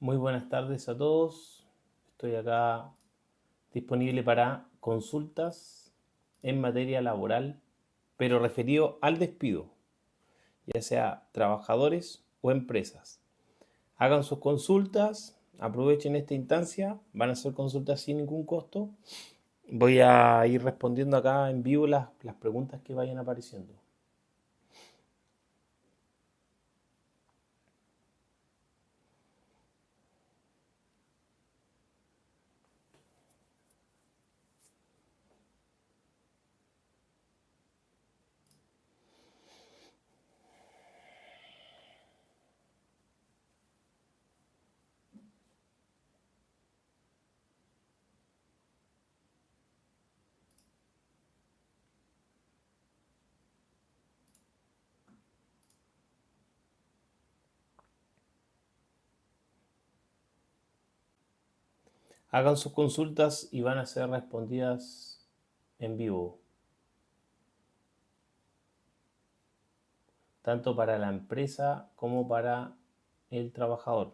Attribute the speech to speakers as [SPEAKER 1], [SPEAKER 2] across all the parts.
[SPEAKER 1] Muy buenas tardes a todos. Estoy acá disponible para consultas en materia laboral, pero referido al despido, ya sea trabajadores o empresas. Hagan sus consultas, aprovechen esta instancia, van a ser consultas sin ningún costo. Voy a ir respondiendo acá en vivo las preguntas que vayan apareciendo. Hagan sus consultas y van a ser respondidas en vivo, tanto para la empresa como para el trabajador.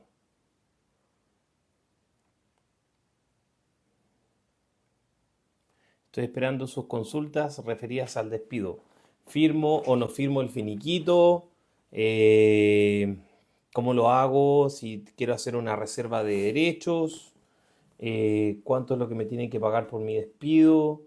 [SPEAKER 1] Estoy esperando sus consultas referidas al despido. ¿Firmo o no firmo el finiquito? Eh, ¿Cómo lo hago? Si quiero hacer una reserva de derechos. ¿Cuánto es lo que me tienen que pagar por mi despido?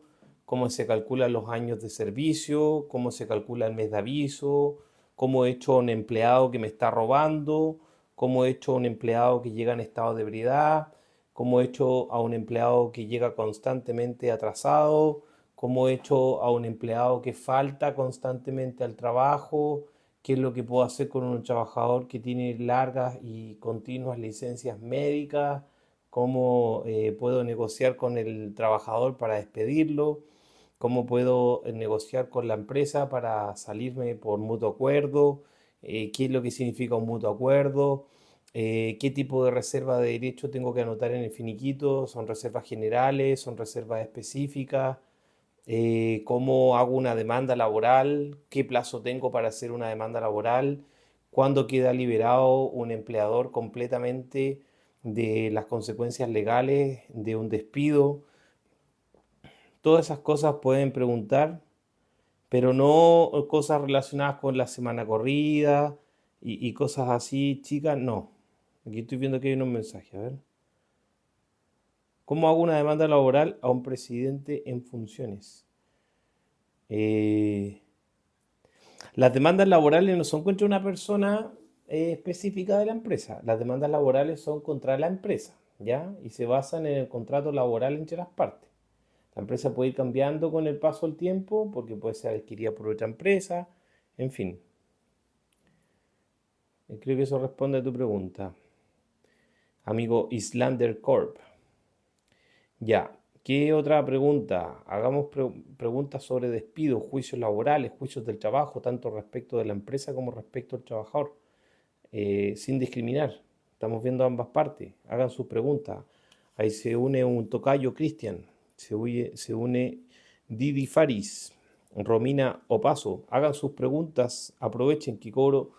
[SPEAKER 1] ¿Cómo se calculan los años de servicio? ¿Cómo se calcula el mes de aviso? ¿Cómo he hecho a un empleado que me está robando? ¿Cómo he hecho a un empleado que llega en estado de ebriedad? ¿Cómo he hecho a un empleado que llega constantemente atrasado? ¿Cómo he hecho a un empleado que falta constantemente al trabajo? ¿Qué es lo que puedo hacer con un trabajador que tiene largas y continuas licencias médicas? ¿Cómo puedo negociar con el trabajador para despedirlo? ¿Cómo puedo negociar con la empresa para salirme por mutuo acuerdo? ¿Qué es lo que significa un mutuo acuerdo? ¿Qué tipo de reserva de derecho tengo que anotar en el finiquito? ¿Son reservas generales? ¿Son reservas específicas? ¿Cómo hago una demanda laboral? ¿Qué plazo tengo para hacer una demanda laboral? ¿Cuándo queda liberado un empleador completamente de las consecuencias legales de un despido? Todas esas cosas pueden preguntar, pero no cosas relacionadas con la semana corrida y cosas así, chicas, no. Aquí estoy viendo que hay unos mensajes, a ver. ¿Cómo hago una demanda laboral a un presidente en funciones? Eh, las demandas laborales no son contra una persona específica de la empresa. Las demandas laborales son contra la empresa, ¿ya? Y se basan en el contrato laboral entre las partes. La empresa puede ir cambiando con el paso del tiempo porque puede ser adquirida por otra empresa, en fin. Creo que eso responde a tu pregunta, amigo Islander Corp. Ya, ¿qué otra pregunta? Hagamos preguntas sobre despidos, juicios laborales, juicios del trabajo, tanto respecto de la empresa como respecto al trabajador, sin discriminar. Estamos viendo ambas partes. Hagan sus preguntas. Ahí se une un tocayo Cristian, se une Didi Faris, Romina Opaso. Hagan sus preguntas, aprovechen que cobro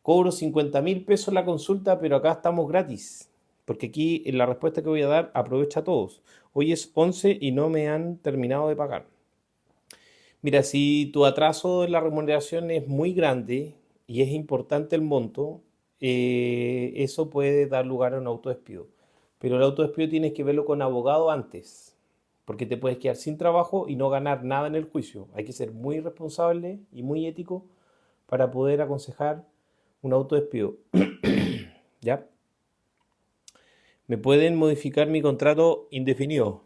[SPEAKER 1] 50.000 pesos la consulta, pero acá estamos gratis. Porque aquí en la respuesta que voy a dar aprovecha a todos. Hoy es 11 y no me han terminado de pagar. Mira, si tu atraso en la remuneración es muy grande y es importante el monto, eso puede dar lugar a un autodespido. Pero el autodespido tienes que verlo con abogado antes, porque te puedes quedar sin trabajo y no ganar nada en el juicio. Hay que ser muy responsable y muy ético para poder aconsejar un autodespido. ¿Ya? ¿Me pueden modificar mi contrato indefinido?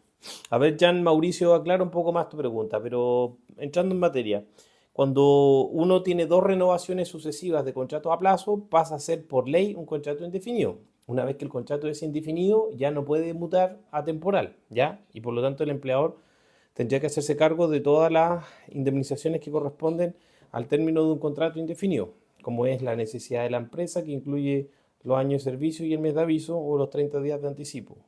[SPEAKER 1] A ver, Jan Mauricio, aclara un poco más tu pregunta, pero entrando en materia, cuando uno tiene dos renovaciones sucesivas de contrato a plazo, pasa a ser por ley un contrato indefinido. Una vez que el contrato es indefinido, ya no puede mutar a temporal, ¿ya? Y por lo tanto el empleador tendría que hacerse cargo de todas las indemnizaciones que corresponden al término de un contrato indefinido, como es la necesidad de la empresa, que incluye los años de servicio y el mes de aviso o los 30 días de anticipo.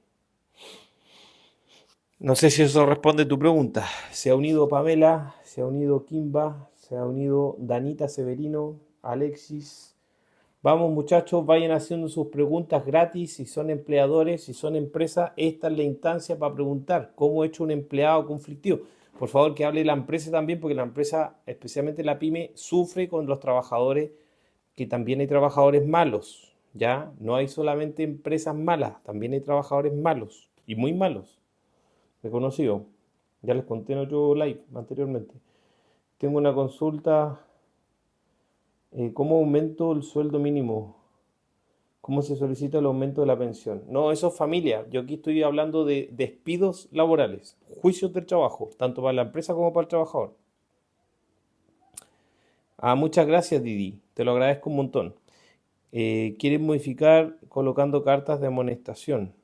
[SPEAKER 1] No sé si eso responde a tu pregunta. Se ha unido Pamela, se ha unido Kimba, se ha unido Danita Severino, Alexis. Vamos muchachos, vayan haciendo sus preguntas gratis. Si son empleadores, si son empresas, esta es la instancia para preguntar cómo he hecho un empleado conflictivo. Por favor, que hable la empresa también, porque la empresa, especialmente la pyme, sufre con los trabajadores, que también hay trabajadores malos, ¿ya? No hay solamente empresas malas, también hay trabajadores malos y muy malos, reconocido. Ya les conté en otro live anteriormente. Tengo una consulta, ¿cómo aumento el sueldo mínimo? ¿Cómo se solicita el aumento de la pensión? No, eso es familia. Yo aquí estoy hablando de despidos laborales, juicios del trabajo, tanto para la empresa como para el trabajador. Ah, muchas gracias, Didi. Te lo agradezco un montón. Quieren modificar colocando cartas de amonestación.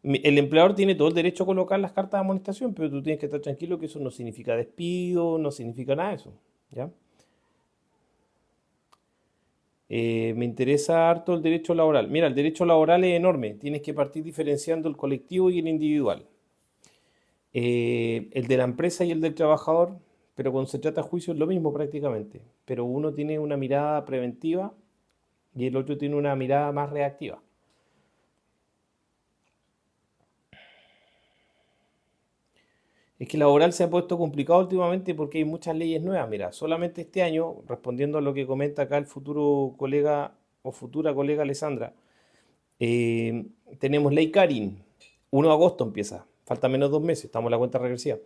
[SPEAKER 1] El empleador tiene todo el derecho a colocar las cartas de amonestación, pero tú tienes que estar tranquilo que eso no significa despido, no significa nada de eso. ¿Ya? Me interesa harto el derecho laboral. Mira, el derecho laboral es enorme. Tienes que partir diferenciando el colectivo y el individual. El de la empresa y el del trabajador, pero cuando se trata de juicio es lo mismo prácticamente. Pero uno tiene una mirada preventiva y el otro tiene una mirada más reactiva. Es que laboral se ha puesto complicado últimamente porque hay muchas leyes nuevas. Mira, solamente este año, respondiendo a lo que comenta acá el futuro colega o futura colega Alessandra, eh, tenemos ley Karin, 1 de agosto empieza, falta menos de 2 meses, estamos en la cuenta regresiva.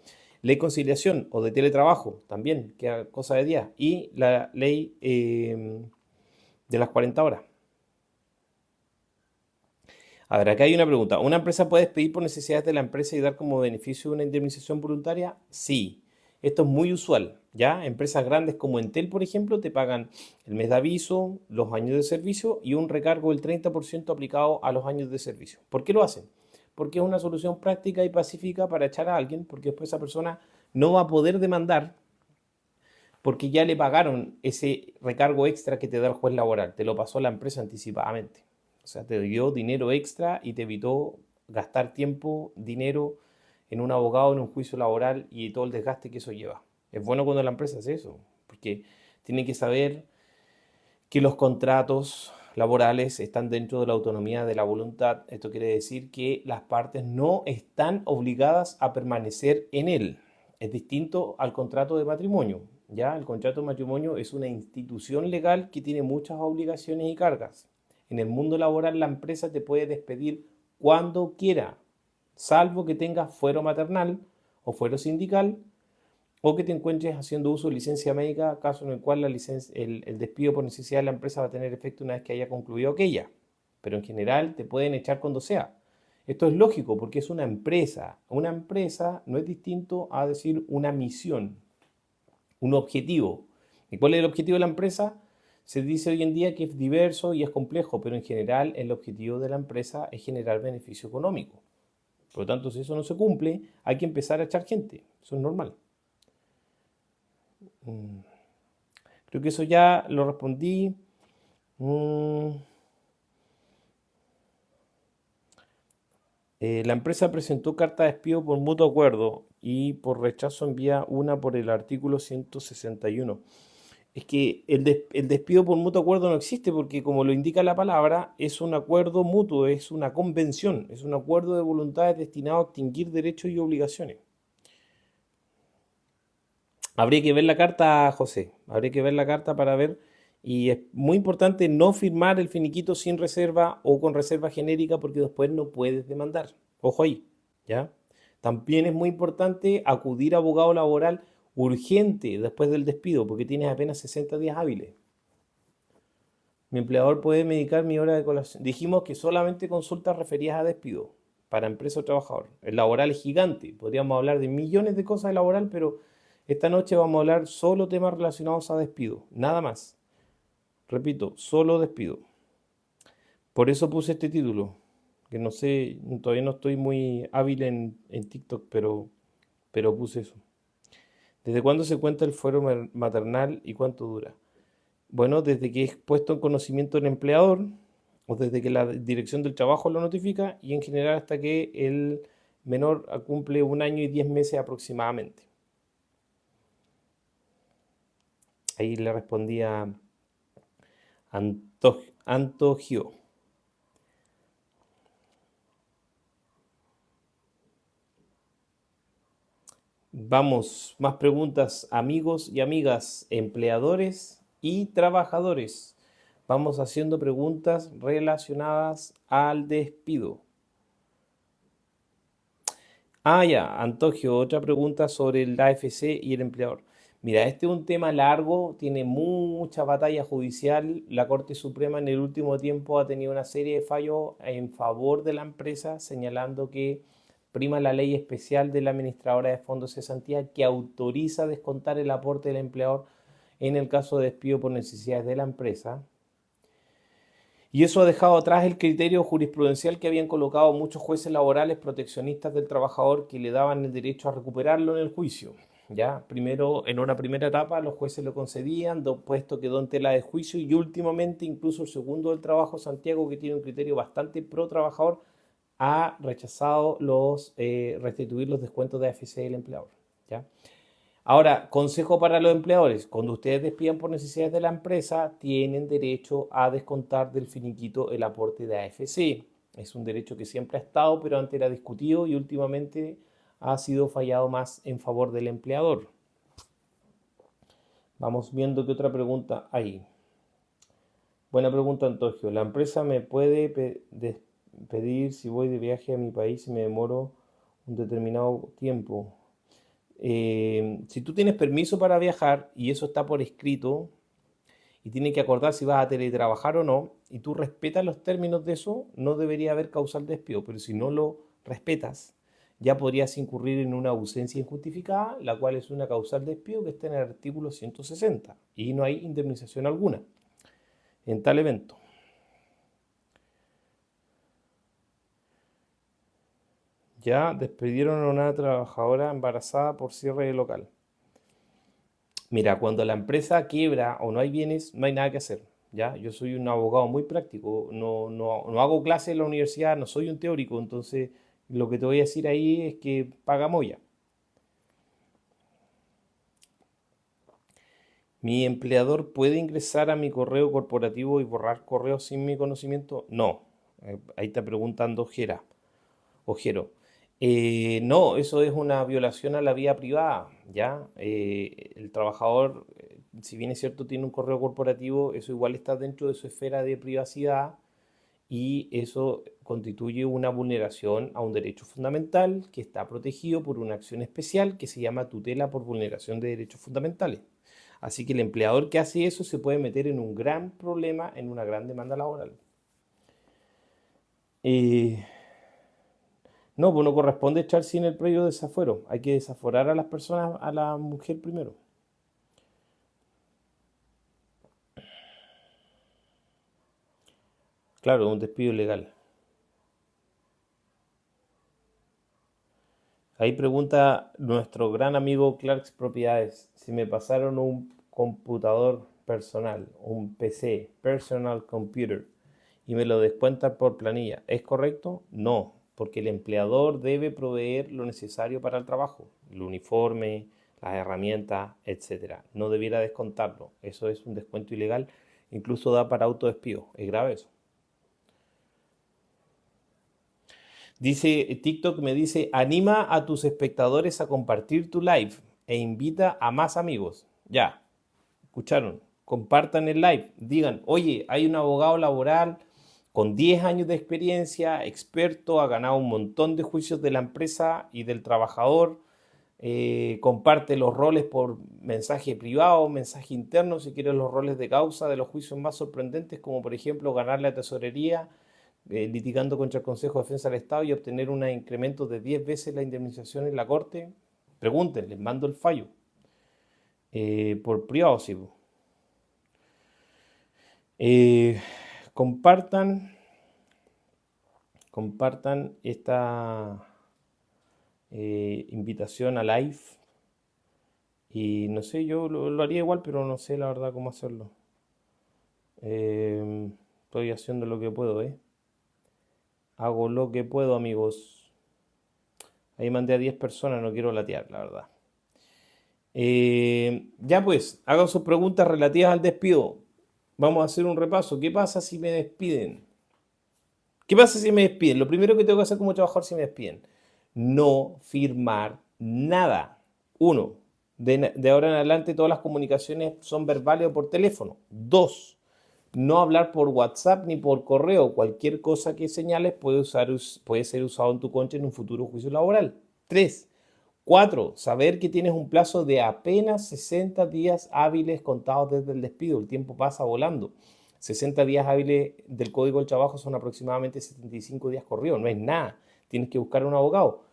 [SPEAKER 1] Ley conciliación o de teletrabajo, también, queda cosa de días. Y la ley de las 40 horas. A ver, acá hay una pregunta. ¿Una empresa puede despedir por necesidades de la empresa y dar como beneficio una indemnización voluntaria? Sí. Esto es muy usual, ¿ya? Empresas grandes como Entel, por ejemplo, te pagan el mes de aviso, los años de servicio y un recargo del 30% aplicado a los años de servicio. ¿Por qué lo hacen? Porque es una solución práctica y pacífica para echar a alguien, porque después esa persona no va a poder demandar porque ya le pagaron ese recargo extra que te da el juez laboral, te lo pasó la empresa anticipadamente. O sea, te dio dinero extra y te evitó gastar tiempo, dinero en un abogado, en un juicio laboral y todo el desgaste que eso lleva. Es bueno cuando la empresa hace eso, porque tiene que saber que los contratos laborales están dentro de la autonomía de la voluntad. Esto quiere decir que las partes no están obligadas a permanecer en él. Es distinto al contrato de matrimonio. ¿Ya? El contrato de matrimonio es una institución legal que tiene muchas obligaciones y cargas. En el mundo laboral la empresa te puede despedir cuando quiera, salvo que tengas fuero maternal o fuero sindical o que te encuentres haciendo uso de licencia médica, caso en el cual el despido por necesidad de la empresa va a tener efecto una vez que haya concluido aquella. Pero en general te pueden echar cuando sea. Esto es lógico porque es una empresa. Una empresa no es distinto a decir una misión, un objetivo. ¿Y cuál es el objetivo de la empresa? Se dice hoy en día que es diverso y es complejo, pero en general el objetivo de la empresa es generar beneficio económico. Por lo tanto, si eso no se cumple, hay que empezar a echar gente. Eso es normal. Creo que eso ya lo respondí. Mm, la empresa presentó carta de despido por mutuo acuerdo y por rechazo envía una por el artículo 161. Es que el despido por mutuo acuerdo no existe porque, como lo indica la palabra, es un acuerdo mutuo, es una convención, es un acuerdo de voluntades destinado a extinguir derechos y obligaciones. Habría que ver la carta, José. Habría que ver la carta para ver. Y es muy importante no firmar el finiquito sin reserva o con reserva genérica porque después no puedes demandar. Ojo ahí, ¿ya? También es muy importante acudir a abogado laboral urgente después del despido porque tienes apenas 60 días hábiles. Mi empleador puede medicar mi hora de colación. Dijimos que solamente consultas referidas a despido para empresa o trabajador. El laboral es gigante. Podríamos hablar de millones de cosas de laboral, pero esta noche vamos a hablar solo temas relacionados a despido. Nada más. Repito, solo despido. Por eso puse este título. Que no sé, todavía no estoy muy hábil en TikTok, pero puse eso. ¿Desde cuándo se cuenta el fuero maternal y cuánto dura? Bueno, desde que es puesto en conocimiento del empleador o desde que la dirección del trabajo lo notifica y en general hasta que el menor cumple 1 año y 10 meses aproximadamente. Ahí le respondí a Antogio. Vamos, más preguntas, amigos y amigas, empleadores y trabajadores. Vamos haciendo preguntas relacionadas al despido. Ya, Antogio, otra pregunta sobre el AFC y el empleador. Mira, este es un tema largo, tiene mucha batalla judicial. La Corte Suprema en el último tiempo ha tenido una serie de fallos en favor de la empresa, señalando que prima la ley especial de la administradora de fondos de cesantía que autoriza descontar el aporte del empleador en el caso de despido por necesidades de la empresa. Y eso ha dejado atrás el criterio jurisprudencial que habían colocado muchos jueces laborales proteccionistas del trabajador que le daban el derecho a recuperarlo en el juicio. Ya, primero, en una primera etapa, los jueces lo concedían, puesto quedó en tela de juicio y últimamente, incluso el segundo del trabajo, Santiago, que tiene un criterio bastante pro trabajador, ha rechazado restituir los descuentos de AFC del empleador. ¿Ya? Ahora, consejo para los empleadores. Cuando ustedes despidan por necesidades de la empresa, tienen derecho a descontar del finiquito el aporte de AFC. Es un derecho que siempre ha estado, pero antes era discutido y últimamente ha sido fallado más en favor del empleador. Vamos viendo qué otra pregunta hay. Buena pregunta, Antonio. ¿La empresa me puede pedir si voy de viaje a mi país y me demoro un determinado tiempo? Si tú tienes permiso para viajar y eso está por escrito y tiene que acordar si vas a teletrabajar o no, y tú respetas los términos de eso, no debería haber causal despido, pero si no lo respetas, ya podrías incurrir en una ausencia injustificada, la cual es una causal despido que está en el artículo 160 y no hay indemnización alguna en tal evento. Ya despidieron a una trabajadora embarazada por cierre de local. Mira, cuando la empresa quiebra o no hay bienes, no hay nada que hacer. ¿Ya? Yo soy un abogado muy práctico, no hago clases en la universidad, no soy un teórico, entonces lo que te voy a decir ahí es que paga moya. ¿Mi empleador puede ingresar a mi correo corporativo y borrar correos sin mi conocimiento? No. Ahí está preguntando Ojero. No, eso es una violación a la vida privada, ¿ya? El trabajador, si bien es cierto, tiene un correo corporativo, eso igual está dentro de su esfera de privacidad y eso constituye una vulneración a un derecho fundamental que está protegido por una acción especial que se llama tutela por vulneración de derechos fundamentales. Así que el empleador que hace eso se puede meter en un gran problema, en una gran demanda laboral. Eh, No, pues no corresponde echar sin el previo desafuero. Hay que desaforar a las personas, a la mujer primero. Claro, un despido ilegal. Ahí pregunta nuestro gran amigo Clarks Propiedades si me pasaron un computador personal, un PC, personal computer, y me lo descuentan por planilla. ¿Es correcto? No, porque el empleador debe proveer lo necesario para el trabajo, el uniforme, las herramientas, etcétera. No debiera descontarlo. Eso es un descuento ilegal, incluso da para autodespido. Es grave eso. Dice TikTok, me dice, anima a tus espectadores a compartir tu live e invita a más amigos. Ya, escucharon, compartan el live, digan, oye, hay un abogado laboral con 10 años de experiencia, experto, ha ganado un montón de juicios de la empresa y del trabajador, comparte los roles por mensaje privado, mensaje interno, si quieres los roles de causa de los juicios más sorprendentes, como por ejemplo ganar la tesorería litigando contra el Consejo de Defensa del Estado y obtener un incremento de 10 veces la indemnización en la Corte. Pregunten, les mando el fallo. Por privado, sí. Eh, compartan, compartan esta invitación a live. Y no sé, yo lo haría igual, pero no sé la verdad cómo hacerlo. Estoy haciendo lo que puedo, ¿eh? Hago lo que puedo, amigos. Ahí mandé a 10 personas, no quiero latear, la verdad. Ya pues, hagan sus preguntas relativas al despido. Vamos a hacer un repaso. ¿Qué pasa si me despiden? ¿Qué pasa si me despiden? Lo primero que tengo que hacer como trabajador si me despiden, no firmar nada. Uno, de ahora en adelante todas las comunicaciones son verbales o por teléfono. Dos, no hablar por WhatsApp ni por correo. Cualquier cosa que señales puede ser usado en tu contra en un futuro juicio laboral. Tres, cuatro, saber que tienes un plazo de apenas 60 días hábiles contados desde el despido. El tiempo pasa volando. 60 días hábiles del Código del Trabajo son aproximadamente 75 días corridos. No es nada. Tienes que buscar un abogado.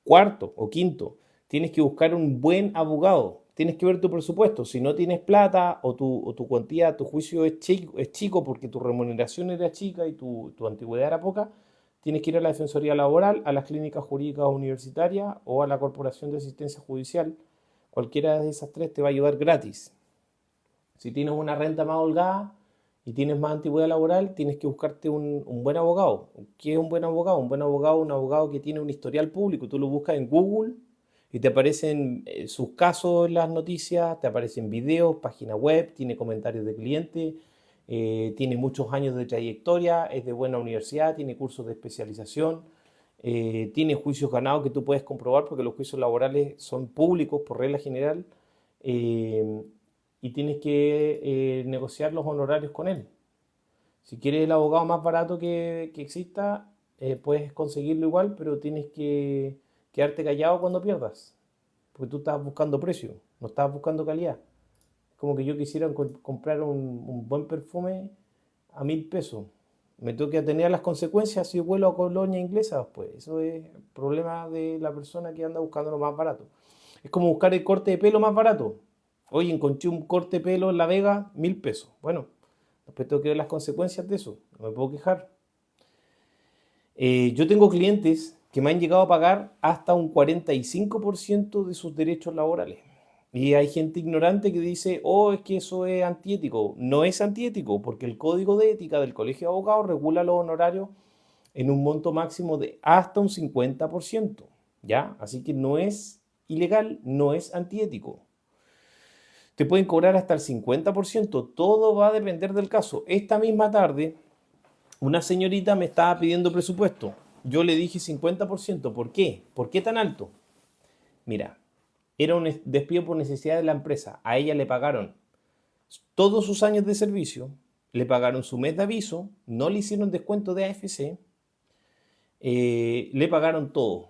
[SPEAKER 1] Cuarto o quinto, tienes que buscar un buen abogado. Tienes que ver tu presupuesto. Si no tienes plata o tu cuantía, tu juicio es chico porque tu remuneración era chica y tu antigüedad era poca, tienes que ir a la Defensoría Laboral, a las clínicas jurídicas universitarias o a la Corporación de Asistencia Judicial. Cualquiera de esas tres te va a ayudar gratis. Si tienes una renta más holgada y tienes más antigüedad laboral, tienes que buscarte un buen abogado. ¿Qué es un buen abogado? Un abogado que tiene un historial público. Tú lo buscas en Google y te aparecen sus casos en las noticias, te aparecen videos, página web, tiene comentarios de clientes, tiene muchos años de trayectoria, es de buena universidad, tiene cursos de especialización, tiene juicios ganados que tú puedes comprobar porque los juicios laborales son públicos por regla general, eh, y tienes que negociar los honorarios con él. Si quieres el abogado más barato que exista, puedes conseguirlo igual, pero tienes que quedarte callado cuando pierdas, porque tú estás buscando precio, no estás buscando calidad. Como que yo quisiera comprar un buen perfume a 1.000 pesos. Me toca tener las consecuencias si vuelo a colonia inglesa, pues eso es problema de la persona que anda buscando lo más barato. Es como buscar el corte de pelo más barato. Oye, encontré un corte de pelo en La Vega, 1.000 pesos. Bueno, después tengo que ver las consecuencias de eso. No me puedo quejar. Yo tengo clientes que me han llegado a pagar hasta un 45% de sus derechos laborales. Y hay gente ignorante que dice, oh, es que eso es antiético. No es antiético, porque el Código de Ética del Colegio de Abogados regula los honorarios en un monto máximo de hasta un 50%. ¿Ya? Así que no es ilegal, no es antiético. Te pueden cobrar hasta el 50%. Todo va a depender del caso. Esta misma tarde una señorita me estaba pidiendo presupuesto. Yo le dije 50%. ¿Por qué? ¿Por qué tan alto? Mira, era un despido por necesidad de la empresa. A ella le pagaron todos sus años de servicio, le pagaron su mes de aviso, no le hicieron descuento de AFC, le pagaron todo.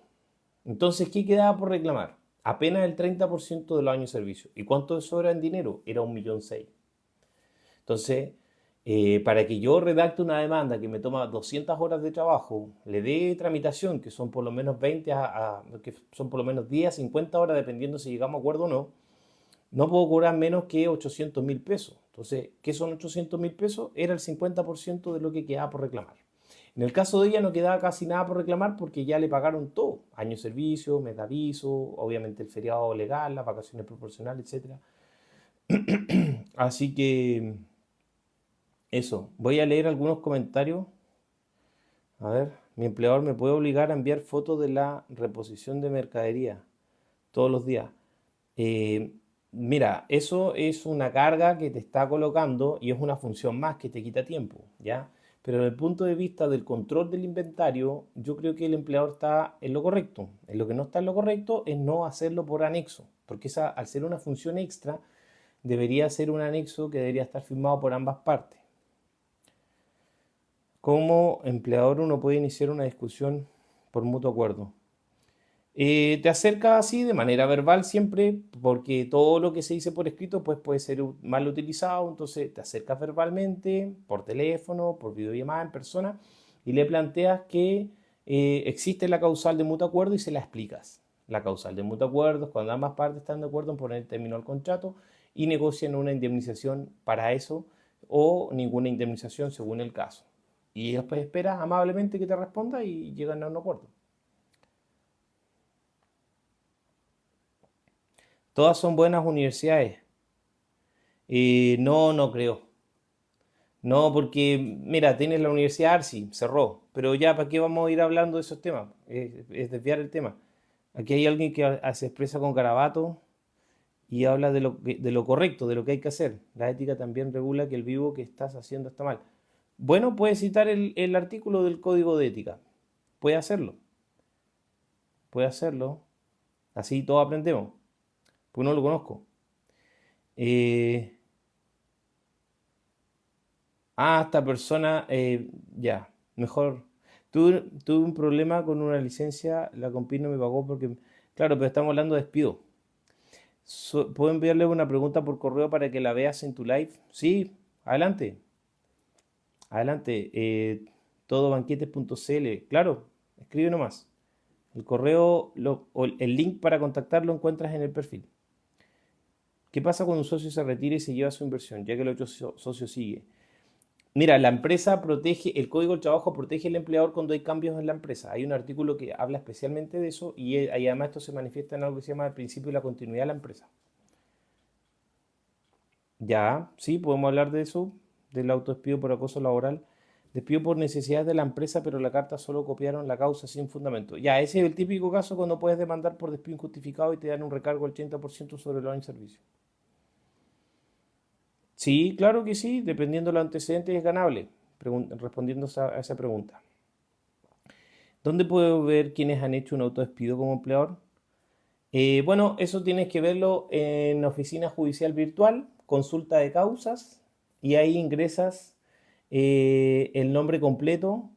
[SPEAKER 1] Entonces, ¿qué quedaba por reclamar? Apenas el 30% de los años de servicio. ¿Y cuánto eso era en dinero? Era 1.600.000. Entonces, para que yo redacte una demanda que me toma 200 horas de trabajo, le dé tramitación, que son por lo menos 20 que son por lo menos 10 a 50 horas, dependiendo si llegamos a acuerdo o no, no puedo cobrar menos que 800.000 pesos. Entonces, ¿qué son 800.000 pesos? Era el 50% de lo que quedaba por reclamar. En el caso de ella no quedaba casi nada por reclamar porque ya le pagaron todo. Año de servicio, mes de aviso, obviamente el feriado legal, las vacaciones proporcionales, etcétera. Así que eso, voy a leer algunos comentarios. A ver, mi empleador me puede obligar a enviar fotos de la reposición de mercadería todos los días. Eh, Mira, eso es una carga que te está colocando y es una función más que te quita tiempo, ¿ya? Pero desde el punto de vista del control del inventario, yo creo que el empleador está en lo correcto. En lo que no está en lo correcto es no hacerlo por anexo, porque esa, al ser una función extra, debería ser un anexo que debería estar firmado por ambas partes. Como empleador uno puede iniciar una discusión por mutuo acuerdo. Te acercas así de manera verbal siempre, porque todo lo que se dice por escrito pues, puede ser mal utilizado, entonces te acercas verbalmente, por teléfono, por videollamada, en persona, y le planteas que existe la causal de mutuo acuerdo y se la explicas. La causal de mutuo acuerdo es cuando ambas partes están de acuerdo en poner término al contrato y negocian una indemnización para eso o ninguna indemnización según el caso. Y después esperas amablemente que te responda y llegan a un acuerdo. Todas son buenas universidades. No, no creo. No, porque, mira, tienes la Universidad Arci, cerró. Pero ya, ¿para qué vamos a ir hablando de esos temas? Es desviar el tema. Aquí hay alguien que se expresa con garabato y habla de lo correcto, de lo que hay que hacer. La ética también regula que el vivo que estás haciendo está mal. Bueno, puede citar el artículo del código de ética. Puede hacerlo, puede hacerlo. Así todos aprendemos, pues no lo conozco. Eh, esta persona, ya, mejor. Tuve un problema con una licencia, la Compin no me pagó porque, claro, pero estamos hablando de despido. ¿Puedo enviarle una pregunta por correo para que la veas en tu live? Sí, adelante, adelante. Todobanquetes.cl, claro, escribe nomás. El correo o el link para contactar lo encuentras en el perfil. ¿Qué pasa cuando un socio se retira y se lleva su inversión, ya que el otro socio sigue? Mira, la empresa protege, el Código del Trabajo protege al empleador cuando hay cambios en la empresa. Hay un artículo que habla especialmente de eso y además esto se manifiesta en algo que se llama el principio de la continuidad de la empresa. Ya, sí, podemos hablar de eso, del autodespido por acoso laboral. Despido por necesidades de la empresa, pero la carta solo copiaron la causa sin fundamento. Ya, ese es el típico caso cuando puedes demandar por despido injustificado y te dan un recargo del 80% sobre los años de servicio. Sí, claro que sí, dependiendo de los antecedentes es ganable, respondiendo a esa pregunta. ¿Dónde puedo ver quiénes han hecho un autodespido como empleador? Bueno, eso tienes que verlo en oficina judicial virtual, consulta de causas, y ahí ingresas el nombre completo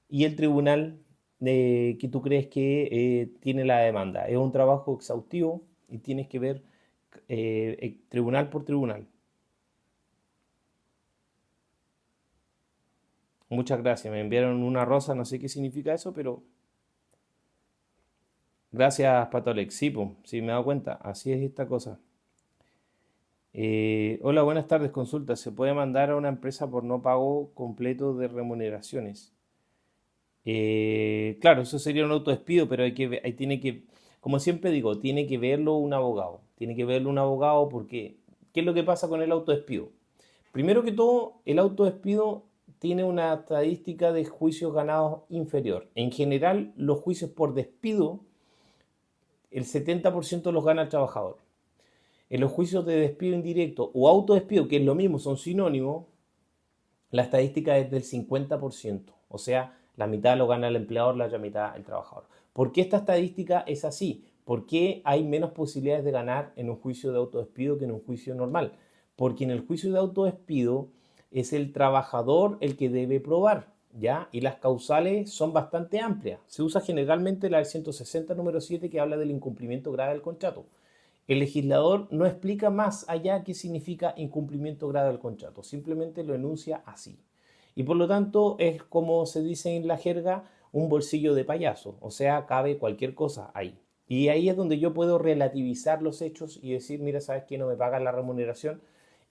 [SPEAKER 1] y el tribunal que tú crees que tiene la demanda. Es un trabajo exhaustivo y tienes que ver tribunal por tribunal. Muchas gracias. Me enviaron una rosa, no sé qué significa eso, pero gracias, Patolex. Sí, po, sí, me he dado cuenta. Así es esta cosa. Hola, buenas tardes. Consulta. ¿Se puede mandar a una empresa por no pago completo de remuneraciones? Claro, eso sería un autodespido, pero ahí tiene que, como siempre digo, tiene que verlo un abogado. Tiene que verlo un abogado porque, ¿qué es lo que pasa con el autodespido? Primero que todo, el autodespido tiene una estadística de juicios ganados inferior. En general, los juicios por despido, el 70% los gana el trabajador. En los juicios de despido indirecto o autodespido, que es lo mismo, son sinónimos, la estadística es del 50%. O sea, la mitad lo gana el empleador, la otra mitad el trabajador. ¿Por qué esta estadística es así? ¿Por qué hay menos posibilidades de ganar en un juicio de autodespido que en un juicio normal? Porque en el juicio de autodespido es el trabajador el que debe probar, ¿ya? Y las causales son bastante amplias. Se usa generalmente la del 160 número 7 que habla del incumplimiento grave del contrato. El legislador no explica más allá qué significa incumplimiento grave del contrato, simplemente lo enuncia así. Y por lo tanto es como se dice en la jerga, un bolsillo de payaso, o sea, cabe cualquier cosa ahí. Y ahí es donde yo puedo relativizar los hechos y decir, mira, ¿sabes qué? No me pagan la remuneración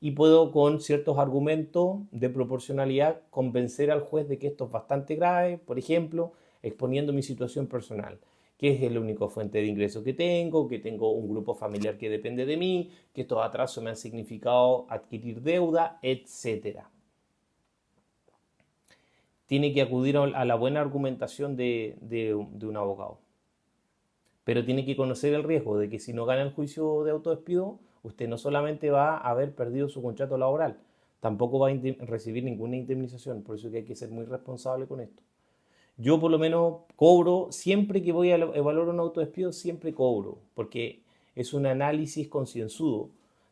[SPEAKER 1] y puedo con ciertos argumentos de proporcionalidad convencer al juez de que esto es bastante grave, por ejemplo, exponiendo mi situación personal, que es la única fuente de ingreso que tengo un grupo familiar que depende de mí, que estos atrasos me han significado adquirir deuda, etcétera. Tiene que acudir a la buena argumentación de un abogado. Pero tiene que conocer el riesgo de que si no gana el juicio de autodespido, usted no solamente va a haber perdido su contrato laboral, tampoco va a recibir ninguna indemnización. Por eso que hay que ser muy responsable con esto. Yo por lo menos cobro, siempre que voy a evaluar un autodespido, siempre cobro, porque es un análisis concienzudo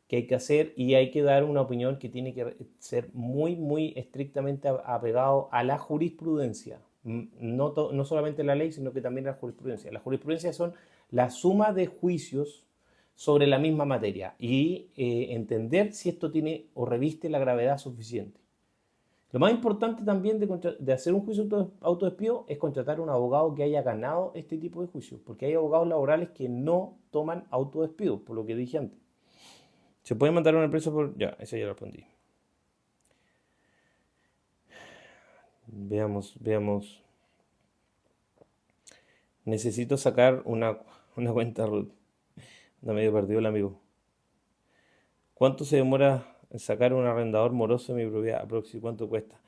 [SPEAKER 1] que hay que hacer y hay que dar una opinión que tiene que ser muy, muy estrictamente apegado a la jurisprudencia. No, no solamente la ley, sino que también la jurisprudencia. Las jurisprudencias son la suma de juicios sobre la misma materia y entender si esto tiene o reviste la gravedad suficiente. Lo más importante también de hacer un juicio autodespido es contratar a un abogado que haya ganado este tipo de juicios, porque hay abogados laborales que no toman autodespido, por lo que dije antes. ¿Se puede mandar a una empresa por...? Ya, eso ya lo respondí. Veamos, veamos. Necesito sacar una cuenta root. No medio perdido el amigo. ¿Cuánto se demora en sacar un arrendador moroso de mi propiedad? Aproximadamente, ¿cuánto cuesta?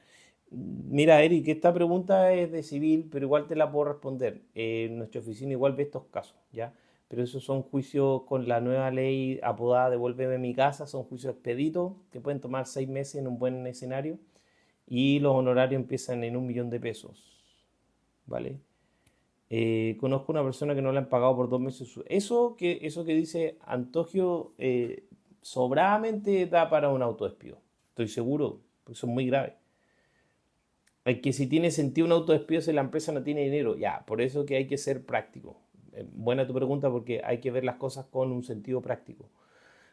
[SPEAKER 1] Mira, Eric, esta pregunta es de civil, pero igual te la puedo responder. Nuestra oficina igual ve estos casos, ¿ya? pero esos son juicios con la nueva ley apodada Devuélveme mi casa, son juicios expeditos que pueden tomar 6 meses en un buen escenario y los honorarios empiezan en 1 millón de pesos, ¿vale? Conozco una persona que no le han pagado por 2 meses. Eso que dice Antogio sobradamente da para un autodespido. Estoy seguro, porque son muy graves. Es que si tiene sentido un autodespido si la empresa no tiene dinero. Ya, por eso que hay que ser práctico. Buena tu pregunta porque hay que ver las cosas con un sentido práctico.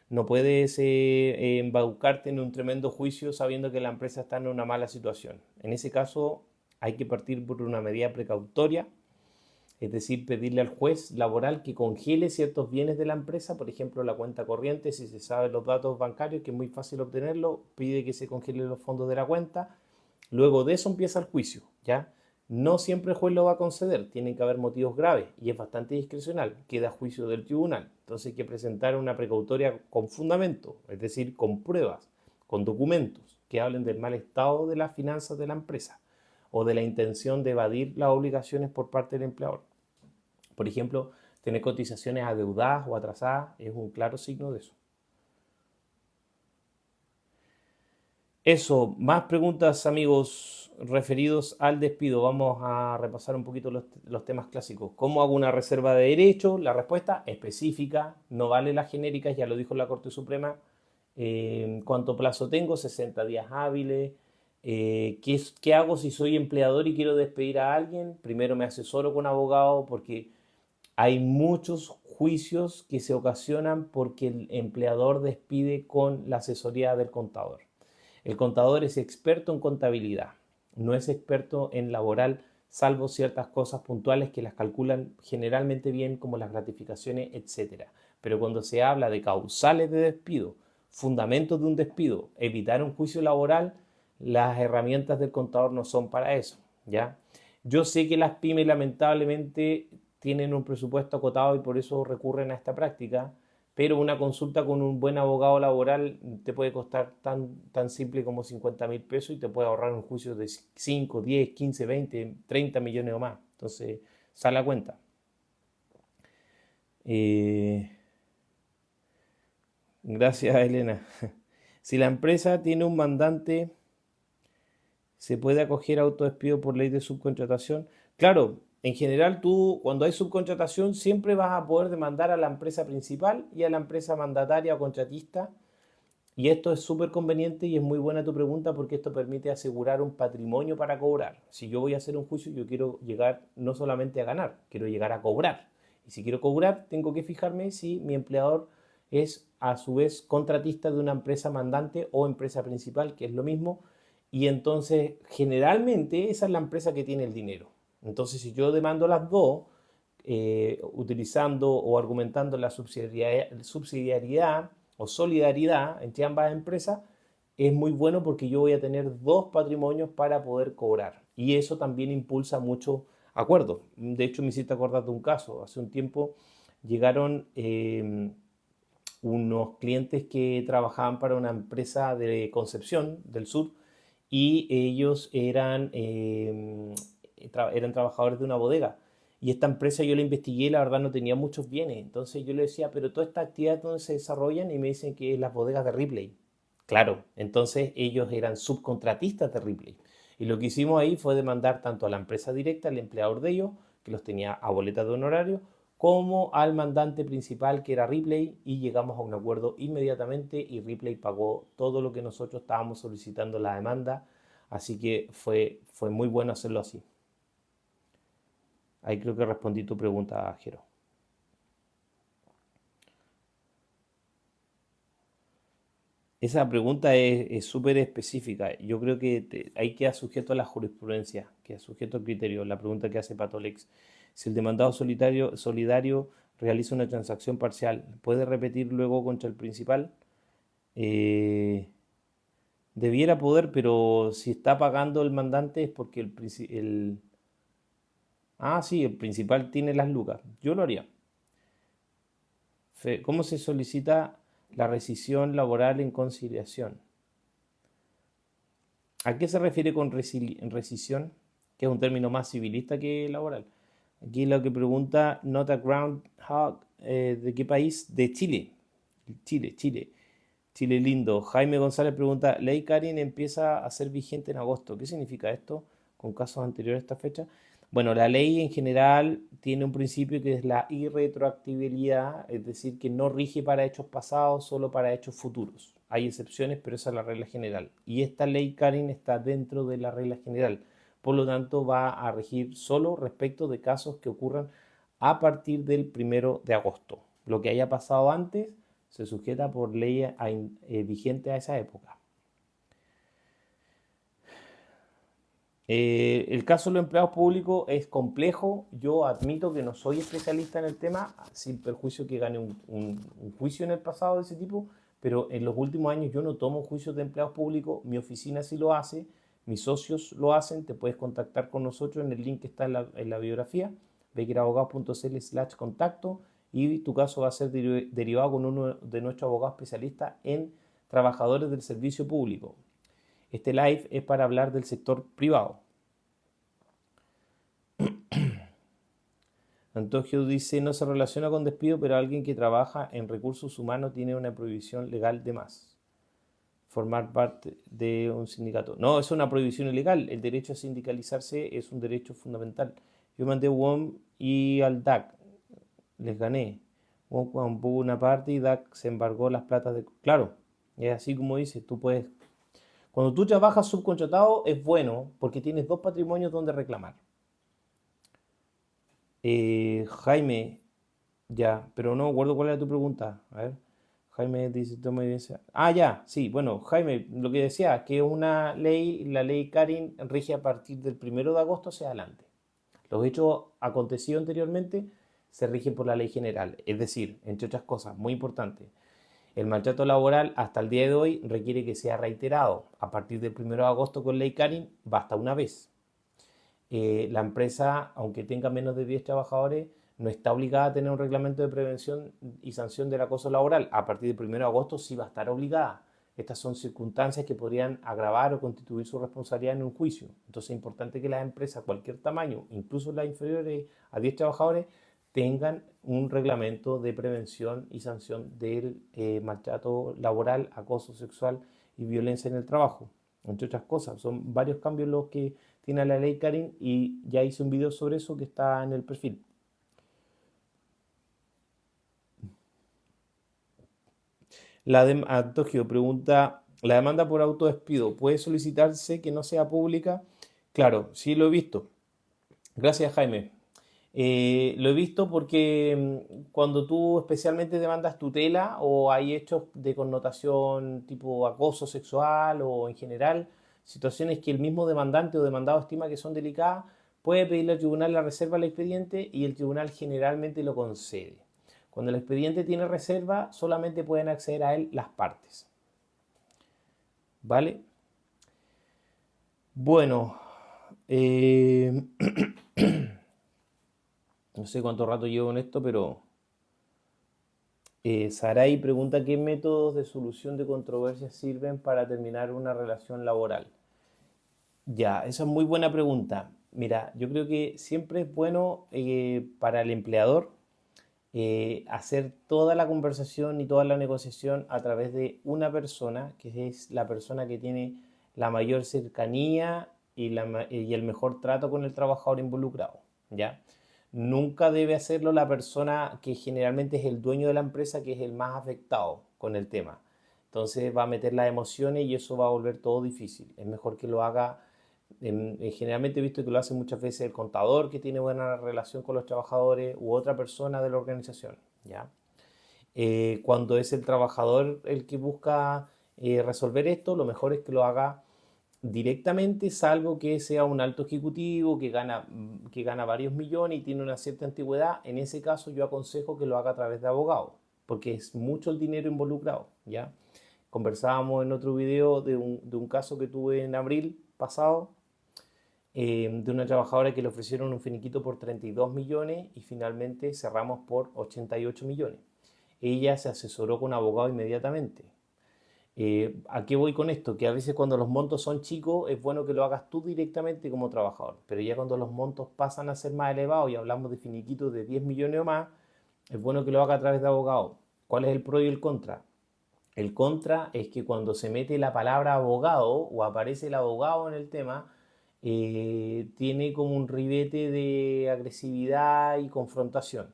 [SPEAKER 1] No puedes embaucarte en un tremendo juicio sabiendo que la empresa está en una mala situación. En ese caso hay que partir por una medida precautoria, es decir, pedirle al juez laboral que congele ciertos bienes de la empresa, por ejemplo, la cuenta corriente, si se sabe los datos bancarios, que es muy fácil obtenerlo, pide que se congelen los fondos de la cuenta. Luego de eso empieza el juicio, ¿ya? No siempre el juez lo va a conceder, tienen que haber motivos graves y es bastante discrecional, queda a juicio del tribunal. Entonces hay que presentar una precautoria con fundamento, es decir, con pruebas, con documentos que hablen del mal estado de las finanzas de la empresa o de la intención de evadir las obligaciones por parte del empleador. Por ejemplo, tener cotizaciones adeudadas o atrasadas es un claro signo de eso. Eso, más preguntas, amigos, referidos al despido. Vamos a repasar un poquito los temas clásicos. ¿Cómo hago una reserva de derecho? La respuesta específica, no vale las genéricas, ya lo dijo la Corte Suprema. ¿Cuánto plazo tengo? 60 días hábiles. ¿Qué hago si soy empleador y quiero despedir a alguien? Primero me asesoro con abogado porque hay muchos juicios que se ocasionan porque el empleador despide con la asesoría del contador. El contador es experto en contabilidad, no es experto en laboral, salvo ciertas cosas puntuales que las calculan generalmente bien, como las gratificaciones, etcétera. Pero cuando se habla de causales de despido, fundamentos de un despido, evitar un juicio laboral, las herramientas del contador no son para eso, ¿ya? Yo sé que las pymes lamentablemente tienen un presupuesto acotado y por eso recurren a esta práctica, pero una consulta con un buen abogado laboral te puede costar tan simple como 50.000 pesos y te puede ahorrar un juicio de 5, 10, 15, 20, 30 millones o más. Entonces, sale a cuenta. Eh, gracias, Elena. Si la empresa tiene un mandante, ¿se puede acoger a autodespido por ley de subcontratación? Claro, en general tú cuando hay subcontratación siempre vas a poder demandar a la empresa principal y a la empresa mandataria o contratista. Y esto es súper conveniente y es muy buena tu pregunta porque esto permite asegurar un patrimonio para cobrar. Si yo voy a hacer un juicio, yo quiero llegar no solamente a ganar, quiero llegar a cobrar. Y si quiero cobrar, tengo que fijarme si mi empleador es a su vez contratista de una empresa mandante o empresa principal, que es lo mismo. Y entonces, generalmente, esa es la empresa que tiene el dinero. Entonces, si yo demando las dos, utilizando o argumentando la subsidiariedad o solidaridad entre ambas empresas, es muy bueno porque yo voy a tener dos patrimonios para poder cobrar. Y eso también impulsa muchos acuerdos. De hecho, me hiciste acordar de un caso. Hace un tiempo llegaron unos clientes que trabajaban para una empresa de Concepción del Sur y ellos eran trabajadores de una bodega. Y esta empresa yo la investigué y la verdad no tenía muchos bienes. Entonces yo le decía, pero toda esta actividad ¿dónde se desarrollan? Y me dicen que es las bodegas de Ripley. Claro, entonces ellos eran subcontratistas de Ripley. Y lo que hicimos ahí fue demandar tanto a la empresa directa, al empleador de ellos, que los tenía a boleta de honorario, como al mandante principal, que era Ripley, y llegamos a un acuerdo inmediatamente y Ripley pagó todo lo que nosotros estábamos solicitando en la demanda. Así que fue muy bueno hacerlo así. Ahí creo que respondí tu pregunta, Jero. Esa pregunta es súper específica. Yo creo que ahí queda sujeto a la jurisprudencia, queda sujeto al criterio. La pregunta que hace Patolex. Si el demandado solidario realiza una transacción parcial, ¿puede repetir luego contra el principal? Eh, Debiera poder, pero si está pagando el mandante es porque Ah, sí, el principal tiene las lucas. Yo lo haría. ¿Cómo se solicita la rescisión laboral en conciliación? ¿A qué se refiere con rescisión? Que es un término más civilista que laboral. Aquí lo que pregunta Not a Groundhog, ¿de qué país? De Chile. Chile. Chile lindo. Jaime González pregunta, Ley Karin empieza a ser vigente en agosto. ¿Qué significa esto con casos anteriores a esta fecha? Bueno, la ley en general tiene un principio que es la irretroactibilidad, es decir, que no rige para hechos pasados, solo para hechos futuros. Hay excepciones, pero esa es la regla general. Y esta ley Karin está dentro de la regla general. Por lo tanto, va a regir solo respecto de casos que ocurran a partir del 1 de agosto. Lo que haya pasado antes se sujeta por ley vigente a esa época. El caso de los empleados públicos es complejo. Yo admito que no soy especialista en el tema, sin perjuicio que gane un juicio en el pasado de ese tipo, pero en los últimos años yo no tomo juicios de empleados públicos. Mi oficina sí lo hace, mis socios lo hacen. Te puedes contactar con nosotros en el link que está en la biografía, bequerabogados.cl/contacto, y tu caso va a ser derivado con uno de nuestros abogados especialistas en trabajadores del servicio público. Este live es para hablar del sector privado. Antogio dice, no se relaciona con despido, pero alguien que trabaja en recursos humanos tiene una prohibición legal de más. Formar parte de un sindicato. No, es una prohibición ilegal. El derecho a sindicalizarse es un derecho fundamental. Yo mandé WOM y al DAC. Les gané. WOM ocupó una parte y DAC se embargó las platas de... Claro, es así como dice, tú puedes... Cuando tú trabajas subcontratado es bueno porque tienes dos patrimonios donde reclamar. Jaime, ya, pero no me acuerdo cuál era tu pregunta. A ver, Jaime dice, toma evidencia. Ah, ya, sí, bueno, Jaime, lo que decía, que una ley, la ley Karin, rige a partir del 1 de agosto hacia adelante. Los hechos acontecidos anteriormente se rigen por la ley general. Es decir, entre otras cosas, muy importante, el maltrato laboral hasta el día de hoy requiere que sea reiterado. A partir del 1 de agosto con ley Karin basta una vez. La empresa, aunque tenga menos de 10 trabajadores, no está obligada a tener un reglamento de prevención y sanción del acoso laboral. A partir del 1 de agosto sí va a estar obligada. Estas son circunstancias que podrían agravar o constituir su responsabilidad en un juicio. Entonces es importante que las empresas, cualquier tamaño, incluso las inferiores a 10 trabajadores, tengan un reglamento de prevención y sanción del maltrato laboral, acoso sexual y violencia en el trabajo, entre otras cosas. Son varios cambios los que tiene la ley Karin y ya hice un video sobre eso que está en el perfil. Antogio pregunta, ¿la demanda por autodespido puede solicitarse que no sea pública? Claro, sí lo he visto. Gracias, Jaime. Lo he visto porque cuando tú especialmente demandas tutela o hay hechos de connotación tipo acoso sexual o en general situaciones que el mismo demandante o demandado estima que son delicadas, puede pedirle al tribunal la reserva del expediente y el tribunal generalmente lo concede. Cuando el expediente tiene reserva, solamente pueden acceder a él las partes. ¿Vale? Bueno, no sé cuánto rato llevo en esto, pero Saray pregunta qué métodos de solución de controversias sirven para terminar una relación laboral. Ya, esa es muy buena pregunta. Mira, yo creo que siempre es bueno para el empleador hacer toda la conversación y toda la negociación a través de una persona, que es la persona que tiene la mayor cercanía y el mejor trato con el trabajador involucrado, ¿ya? Nunca debe hacerlo la persona que generalmente es el dueño de la empresa, que es el más afectado con el tema. Entonces va a meter las emociones y eso va a volver todo difícil. Es mejor que lo haga, generalmente he visto que lo hace muchas veces el contador que tiene buena relación con los trabajadores u otra persona de la organización, ¿ya? Cuando es el trabajador el que busca resolver esto, lo mejor es que lo haga directamente, salvo que sea un alto ejecutivo que gana varios millones y tiene una cierta antigüedad. En ese caso yo aconsejo que lo haga a través de abogado, porque es mucho el dinero involucrado, ¿ya? Conversábamos en otro video de un caso que tuve en abril pasado, de una trabajadora que le ofrecieron un finiquito por 32 millones y finalmente cerramos por 88 millones. Ella se asesoró con abogado inmediatamente. ¿A qué voy con esto? Que a veces cuando los montos son chicos es bueno que lo hagas tú directamente como trabajador, pero ya cuando los montos pasan a ser más elevados y hablamos de finiquitos de 10 millones o más, es bueno que lo haga a través de abogado. ¿Cuál es el pro y el contra? El contra es que cuando se mete la palabra abogado o aparece el abogado en el tema, tiene como un ribete de agresividad y confrontación.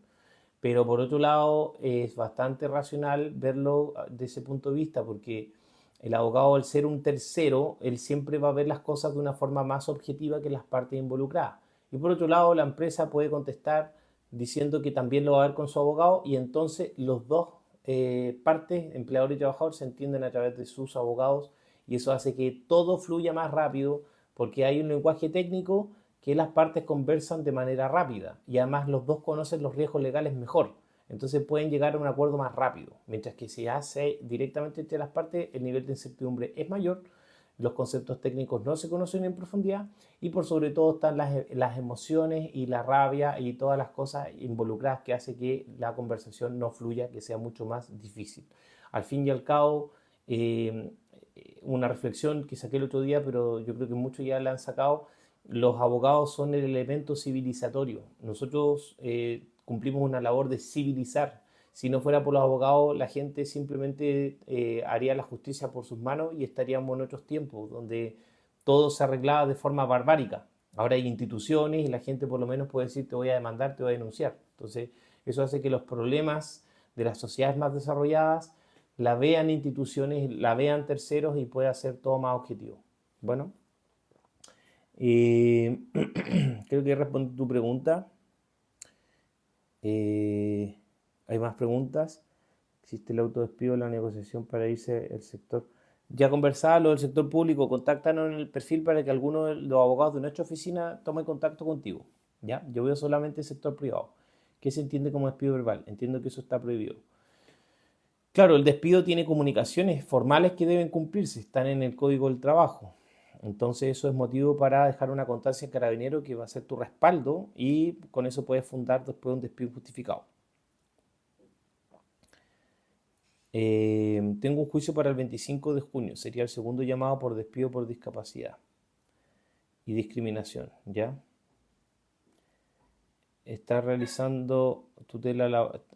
[SPEAKER 1] Pero por otro lado, es bastante racional verlo de ese punto de vista, porque el abogado, al ser un tercero, él siempre va a ver las cosas de una forma más objetiva que las partes involucradas. Y por otro lado, la empresa puede contestar diciendo que también lo va a ver con su abogado y entonces los dos partes, empleador y trabajador, se entienden a través de sus abogados y eso hace que todo fluya más rápido porque hay un lenguaje técnico que las partes conversan de manera rápida y además los dos conocen los riesgos legales mejor. Entonces pueden llegar a un acuerdo más rápido. Mientras que si hace directamente entre las partes, el nivel de incertidumbre es mayor, los conceptos técnicos no se conocen en profundidad y por sobre todo están las emociones y la rabia y todas las cosas involucradas que hace que la conversación no fluya, que sea mucho más difícil. Al fin y al cabo, eh, una reflexión que saqué el otro día, pero yo creo que muchos ya la han sacado, los abogados son el elemento civilizatorio. Nosotros cumplimos una labor de civilizar. Si no fuera por los abogados, la gente simplemente haría la justicia por sus manos y estaríamos en otros tiempos, donde todo se arreglaba de forma barbárica. Ahora hay instituciones y la gente por lo menos puede decir te voy a demandar, te voy a denunciar. Entonces, eso hace que los problemas de las sociedades más desarrolladas la vean instituciones, la vean terceros y pueda ser todo más objetivo. Bueno, eh, creo que respondí tu pregunta. Eh, ¿Hay más preguntas? ¿Existe el autodespido, la negociación para irse el sector? Ya conversaba lo del sector público, contáctanos en el perfil para que alguno de los abogados de nuestra oficina tome contacto contigo. ¿Ya? Yo veo solamente el sector privado. ¿Qué se entiende como despido verbal? Entiendo que eso está prohibido. Claro, el despido tiene comunicaciones formales que deben cumplirse, están en el Código del Trabajo. Entonces eso es motivo para dejar una constancia en Carabinero que va a ser tu respaldo y con eso puedes fundar después un despido justificado. Tengo un juicio para el 25 de junio, sería el segundo llamado por despido por discapacidad y discriminación, ¿ya? Está realizando tutela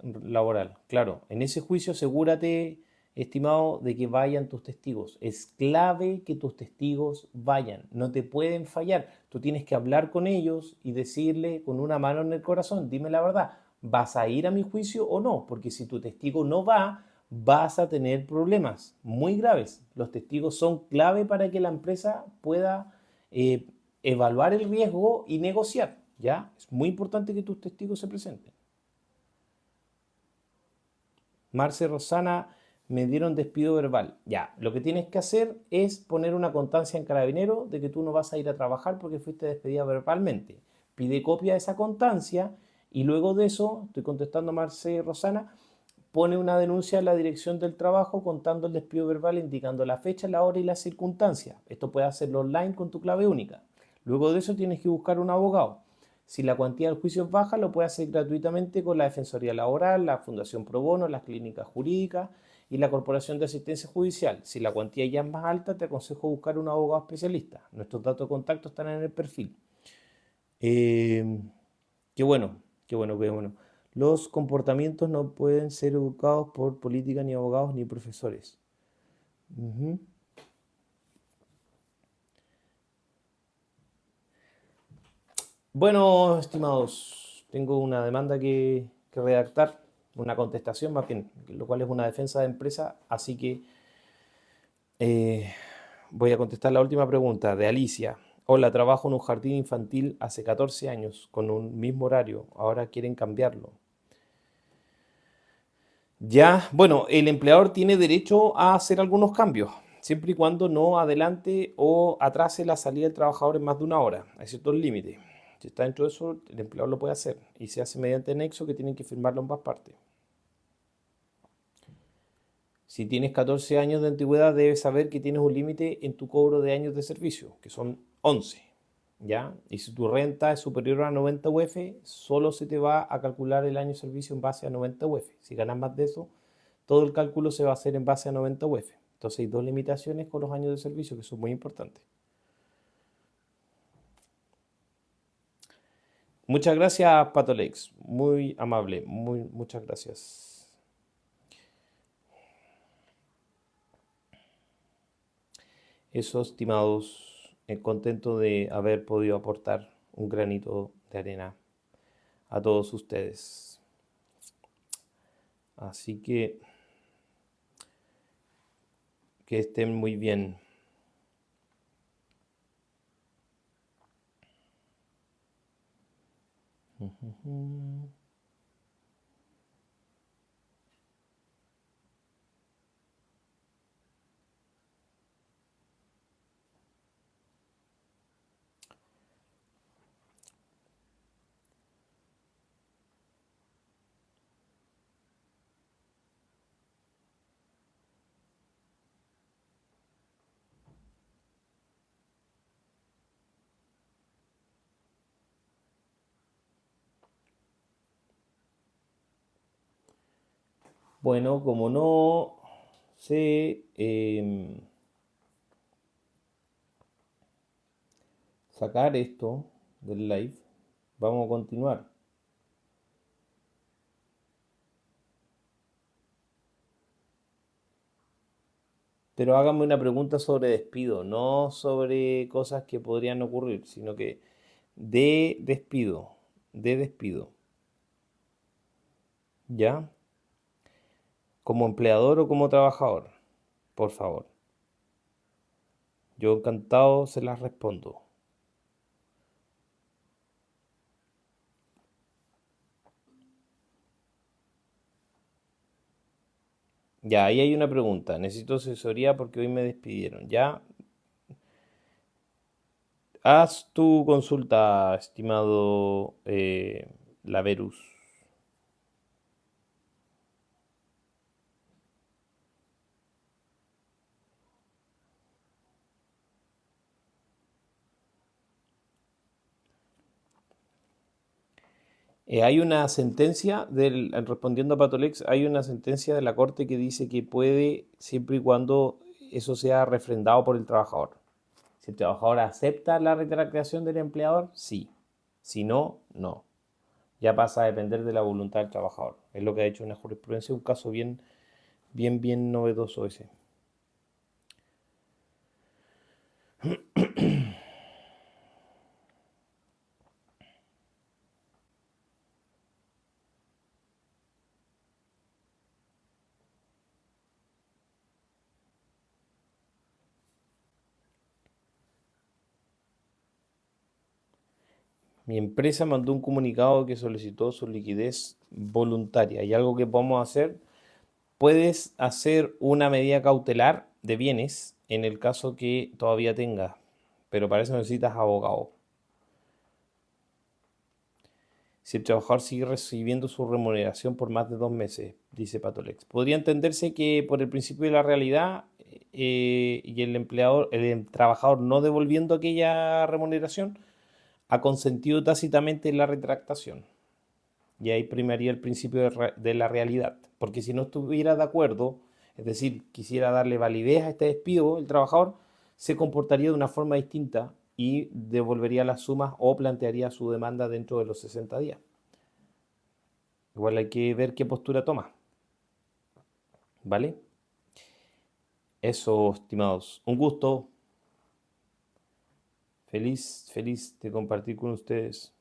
[SPEAKER 1] laboral. Claro, en ese juicio asegúrate, estimado, de que vayan tus testigos. Es clave que tus testigos vayan. No te pueden fallar. Tú tienes que hablar con ellos y decirle con una mano en el corazón, dime la verdad, ¿vas a ir a mi juicio o no? Porque si tu testigo no va, vas a tener problemas muy graves. Los testigos son clave para que la empresa pueda eh, evaluar el riesgo y negociar. ¿Ya? Es muy importante que tus testigos se presenten. Marce, Rosana, me dieron despido verbal. Ya, lo que tienes que hacer es poner una constancia en Carabinero de que tú no vas a ir a trabajar porque fuiste despedida verbalmente. Pide copia de esa constancia y luego de eso, estoy contestando a Marce, Rosana, pone una denuncia a la dirección del trabajo contando el despido verbal, indicando la fecha, la hora y las circunstancias. Esto puedes hacerlo online con tu clave única. Luego de eso tienes que buscar un abogado. Si la cuantía del juicio es baja, lo puedes hacer gratuitamente con la Defensoría Laboral, la Fundación Pro Bono, las clínicas jurídicas y la Corporación de Asistencia Judicial. Si la cuantía ya es más alta, te aconsejo buscar un abogado especialista. Nuestros datos de contacto están en el perfil. Eh, qué bueno, qué bueno, qué bueno. Los comportamientos no pueden ser educados por política, ni abogados, ni profesores. Ujú. Bueno, estimados, tengo una demanda que redactar, una contestación más bien, lo cual es una defensa de empresa, así que eh, voy a contestar la última pregunta de Alicia. Hola, trabajo en un jardín infantil hace 14 años con un mismo horario, ahora quieren cambiarlo. Ya, bueno, el empleador tiene derecho a hacer algunos cambios, siempre y cuando no adelante o atrase la salida del trabajador en más de una hora. Hay ciertos límites. Si está dentro de eso, el empleador lo puede hacer y se hace mediante anexo que tienen que firmarlo ambas partes. Si tienes 14 años de antigüedad, debes saber que tienes un límite en tu cobro de años de servicio, que son 11. ¿Ya? Y si tu renta es superior a 90 UF, solo se te va a calcular el año de servicio en base a 90 UF. Si ganas más de eso, todo el cálculo se va a hacer en base a 90 UF. Entonces hay dos limitaciones con los años de servicio que son muy importantes. Muchas gracias, Patolex. Muy amable. Muchas gracias. Eso, estimados, contento de haber podido aportar un granito de arena a todos ustedes. Así que estén muy bien. Bueno, como no sé sacar esto del live, vamos a continuar. Pero háganme una pregunta sobre despido, no sobre cosas que podrían ocurrir, sino que de despido, de despido. ¿Ya? Como empleador o como trabajador, por favor. Yo encantado se las respondo. Ya, ahí hay una pregunta. Necesito asesoría porque hoy me despidieron. Ya, haz tu consulta, estimado Laverus. Hay una sentencia respondiendo a Patolex, hay una sentencia de la Corte que dice que puede, siempre y cuando eso sea refrendado por el trabajador. Si el trabajador acepta la retractación del empleador, sí. Si no, no. Ya pasa a depender de la voluntad del trabajador. Es lo que ha hecho una jurisprudencia, un caso bien novedoso ese. Mi empresa mandó un comunicado que solicitó su liquidez voluntaria. ¿Y algo que podemos hacer? Puedes hacer una medida cautelar de bienes en el caso que todavía tengas, pero para eso necesitas abogado. Si el trabajador sigue recibiendo su remuneración por más de 2 meses, dice Patolex, podría entenderse que por el principio de la realidad y el empleador, el trabajador no devolviendo aquella remuneración, ha consentido tácitamente la retractación. Y ahí primaría el principio de la realidad. Porque si no estuviera de acuerdo, es decir, quisiera darle validez a este despido, el trabajador se comportaría de una forma distinta y devolvería las sumas o plantearía su demanda dentro de los 60 días. Igual hay que ver qué postura toma. ¿Vale? Eso, estimados. Un gusto. Feliz de compartir con ustedes.